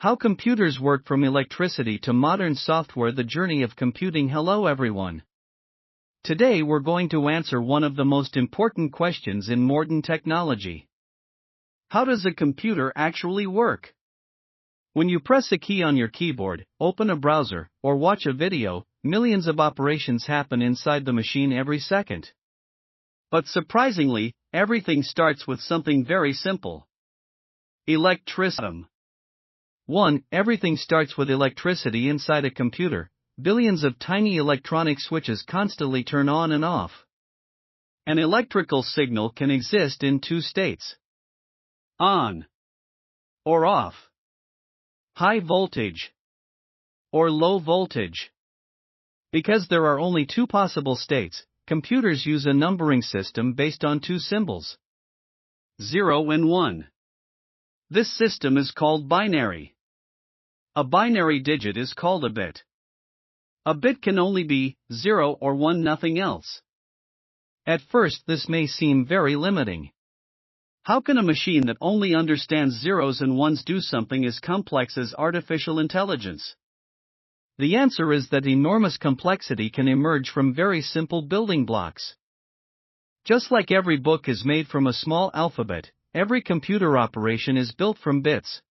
How computers work from electricity to modern software, the journey of computing. Hello everyone. Today we're going to answer one of the most important questions in modern technology. How does a computer actually work? When you press a key on your keyboard, open a browser, or watch a video, millions of operations happen inside the machine every second. But surprisingly, everything starts with something very simple. Electricity. 1. Everything starts with electricity inside a computer. Billions of tiny electronic switches constantly turn on and off. An electrical signal can exist in two states: on or off, high voltage or low voltage. Because there are only two possible states, computers use a numbering system based on two symbols: 0 and 1. This system is called binary. A binary digit is called a bit. A bit can only be 0 or 1, nothing else. At first, this may seem very limiting. How can a machine that only understands zeros and ones do something as complex as artificial intelligence? The answer is that enormous complexity can emerge from very simple building blocks. Just like every book is made from a small alphabet, every computer operation is built from bits.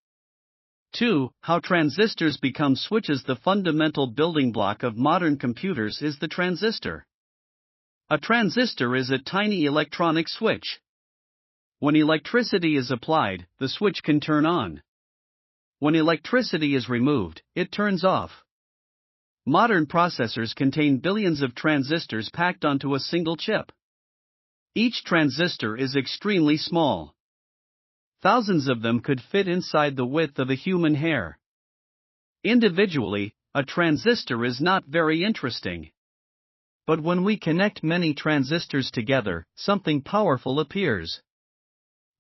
2. How transistors become switches. The fundamental building block of modern computers is the transistor. A transistor is a tiny electronic switch. When electricity is applied, the switch can turn on. When electricity is removed, it turns off. Modern processors contain billions of transistors packed onto a single chip. Each transistor is extremely small. Thousands of them could fit inside the width of a human hair. Individually, a transistor is not very interesting. But when we connect many transistors together, something powerful appears.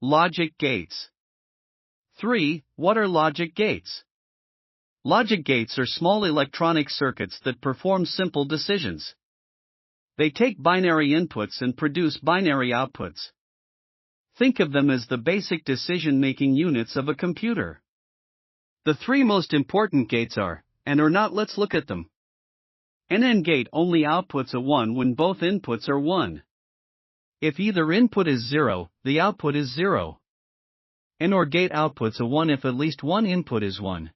Logic gates. 3. What are logic gates? Logic gates are small electronic circuits that perform simple decisions. They take binary inputs and produce binary outputs. Think of them as the basic decision-making units of a computer. The three most important gates are, and or not. Let's look at them. An AND gate only outputs a 1 when both inputs are 1. If either input is 0, the output is 0. An OR gate outputs a 1 if at least one input is 1.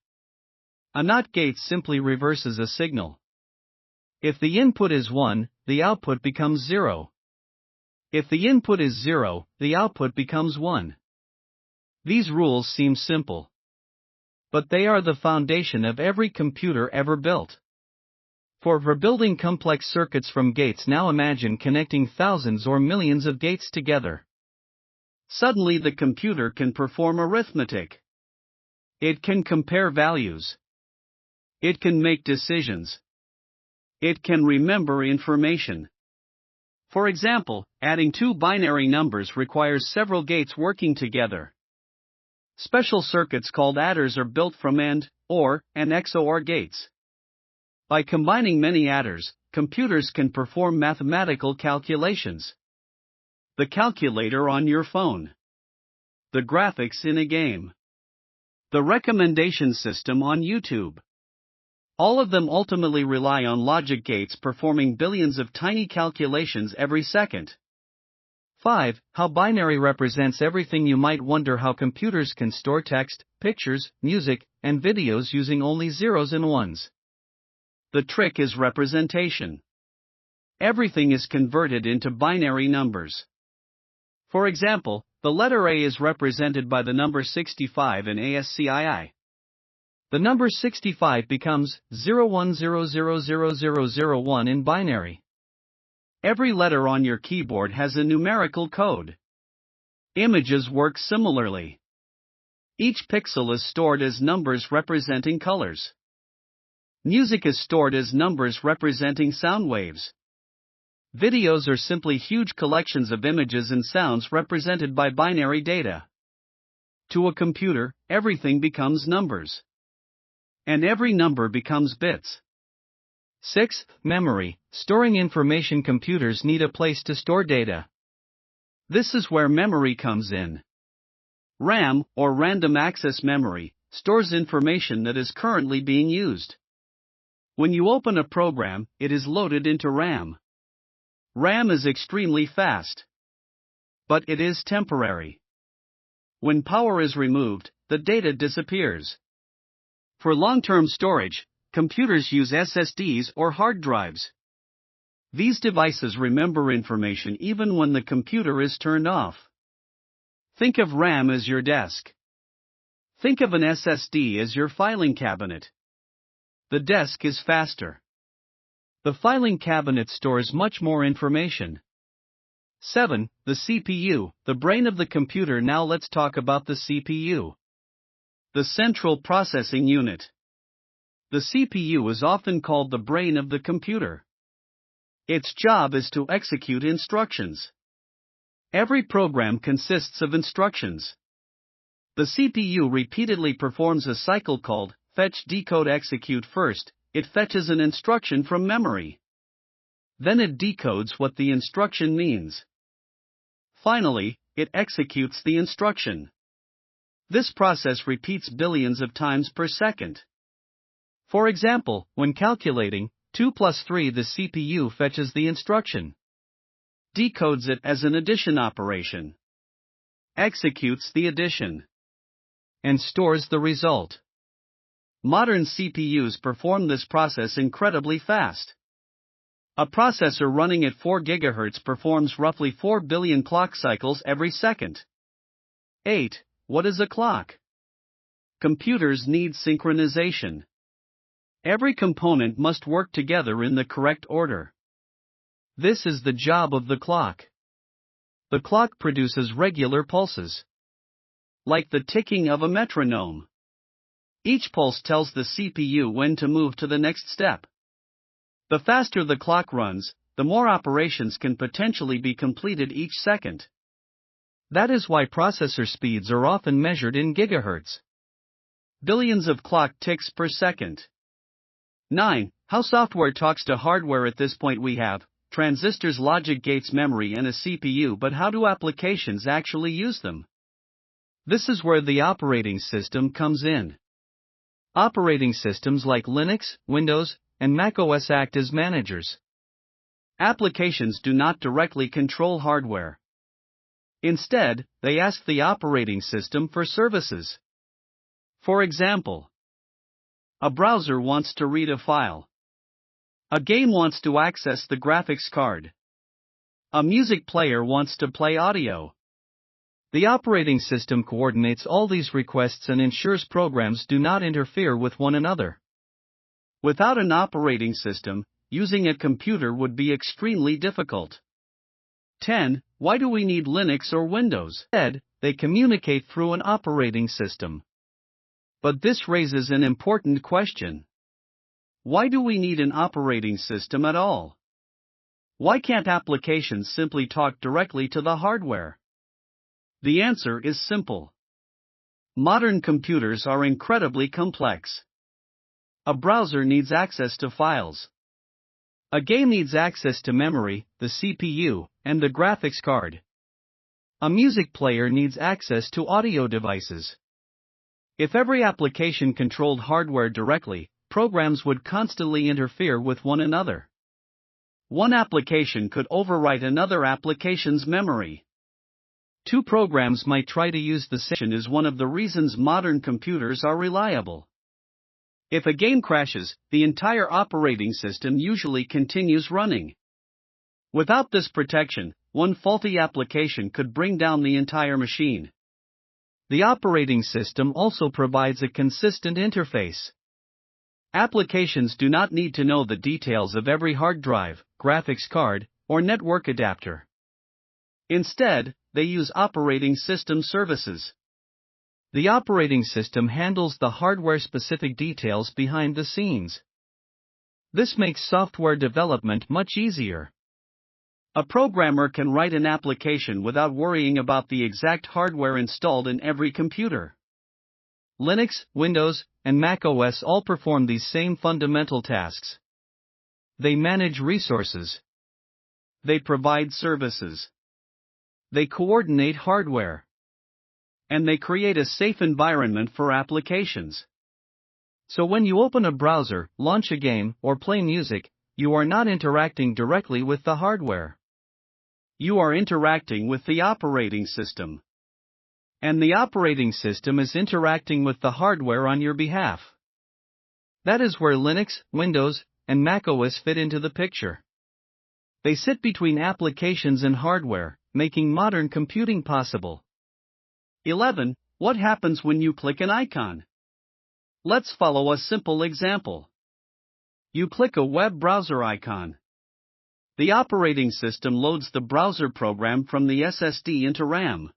A NOT gate simply reverses a signal. If the input is 1, the output becomes 0. If the input is 0, the output becomes 1. These rules seem simple. But they are the foundation of every computer ever built. For building complex circuits from gates, now imagine connecting thousands or millions of gates together. Suddenly the computer can perform arithmetic. It can compare values. It can make decisions. It can remember information. For example, adding two binary numbers requires several gates working together. Special circuits called adders are built from AND, OR, and XOR gates. By combining many adders, computers can perform mathematical calculations. The calculator on your phone. The graphics in a game. The recommendation system on YouTube. All of them ultimately rely on logic gates performing billions of tiny calculations every second. 5. How binary represents everything. You might wonder how computers can store text, pictures, music, and videos using only zeros and ones. The trick is representation. Everything is converted into binary numbers. For example, the letter A is represented by the number 65 in ASCII. The number 65 becomes 01000001 in binary. Every letter on your keyboard has a numerical code. Images work similarly. Each pixel is stored as numbers representing colors. Music is stored as numbers representing sound waves. Videos are simply huge collections of images and sounds represented by binary data. To a computer, everything becomes numbers. And every number becomes bits. 6. Memory. Storing information. Computers need a place to store data. This is where memory comes in. RAM, or random access memory, stores information that is currently being used. When you open a program, it is loaded into RAM. RAM is extremely fast. But it is temporary. When power is removed, the data disappears. For long-term storage, computers use SSDs or hard drives. These devices remember information even when the computer is turned off. Think of RAM as your desk. Think of an SSD as your filing cabinet. The desk is faster. The filing cabinet stores much more information. 7. The CPU, the brain of the computer. Now let's talk about the CPU. The Central Processing Unit. The CPU is often called the brain of the computer. Its job is to execute instructions. Every program consists of instructions. The CPU repeatedly performs a cycle called fetch, decode, execute. First, it fetches an instruction from memory. Then it decodes what the instruction means. Finally, it executes the instruction. This process repeats billions of times per second. For example, when calculating 2 plus 3, the CPU fetches the instruction, decodes it as an addition operation, executes the addition, and stores the result. Modern CPUs perform this process incredibly fast. A processor running at 4 GHz performs roughly 4 billion clock cycles every second. 8. What is a clock? Computers need synchronization. Every component must work together in the correct order. This is the job of the clock. The clock produces regular pulses, like the ticking of a metronome. Each pulse tells the CPU when to move to the next step. The faster the clock runs, the more operations can potentially be completed each second. That is why processor speeds are often measured in gigahertz. Billions of clock ticks per second. 9. How software talks to hardware. At this point we have transistors, logic gates, memory, and a CPU, but how do applications actually use them? This is where the operating system comes in. Operating systems like Linux, Windows, and macOS act as managers. Applications do not directly control hardware. Instead, they ask the operating system for services. For example, a browser wants to read a file. A game wants to access the graphics card. A music player wants to play audio. The operating system coordinates all these requests and ensures programs do not interfere with one another. Without an operating system, using a computer would be extremely difficult. 10. Why do we need Linux or Windows? Instead, they communicate through an operating system. But this raises an important question. Why do we need an operating system at all? Why can't applications simply talk directly to the hardware? The answer is simple. Modern computers are incredibly complex. A browser needs access to files. A game needs access to memory, the CPU, and the graphics card. A music player needs access to audio devices. If every application controlled hardware directly, programs would constantly interfere with one another. One application could overwrite another application's memory. Two programs might try to use the same. Is one of the reasons modern computers are reliable. If a game crashes, the entire operating system usually continues running. Without this protection, one faulty application could bring down the entire machine. The operating system also provides a consistent interface. Applications do not need to know the details of every hard drive, graphics card, or network adapter. Instead, they use operating system services. The operating system handles the hardware-specific details behind the scenes. This makes software development much easier. A programmer can write an application without worrying about the exact hardware installed in every computer. Linux, Windows, and macOS all perform these same fundamental tasks. They manage resources. They provide services. They coordinate hardware. and they create a safe environment for applications. So when you open a browser, launch a game, or play music, you are not interacting directly with the hardware. You are interacting with the operating system. And the operating system is interacting with the hardware on your behalf. That is where Linux, Windows, and macOS fit into the picture. They sit between applications and hardware, making modern computing possible. 11. What happens when you click an icon? Let's follow a simple example. You click a web browser icon. The operating system loads the browser program from the SSD into RAM.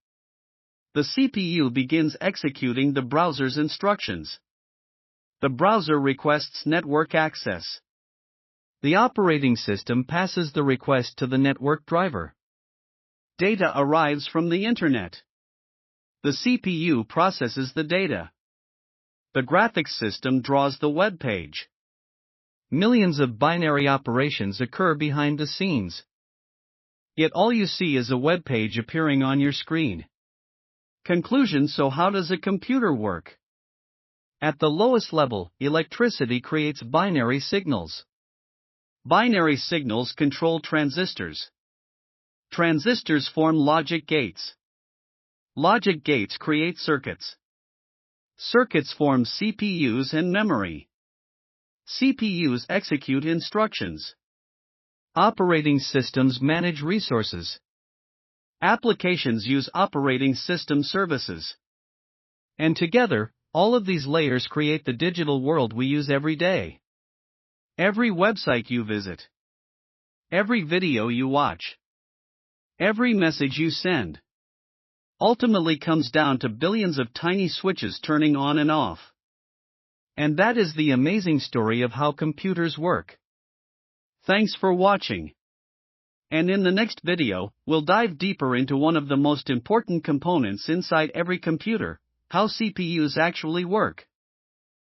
The CPU begins executing the browser's instructions. The browser requests network access. The operating system passes the request to the network driver. Data arrives from the internet. The CPU processes the data. The graphics system draws the web page. Millions of binary operations occur behind the scenes. Yet all you see is a web page appearing on your screen. Conclusion: so how does a computer work? At the lowest level, electricity creates binary signals. Binary signals control transistors. Transistors form logic gates. Logic gates create circuits. Circuits form CPUs and memory. CPUs execute instructions. Operating systems manage resources. Applications use operating system services. And together, all of these layers create the digital world we use every day. Every website you visit. Every video you watch. Every message you send. Ultimately comes down to billions of tiny switches turning on and off. And that is the amazing story of how computers work. Thanks for watching. And in the next video, we'll dive deeper into one of the most important components inside every computer: how CPUs actually work.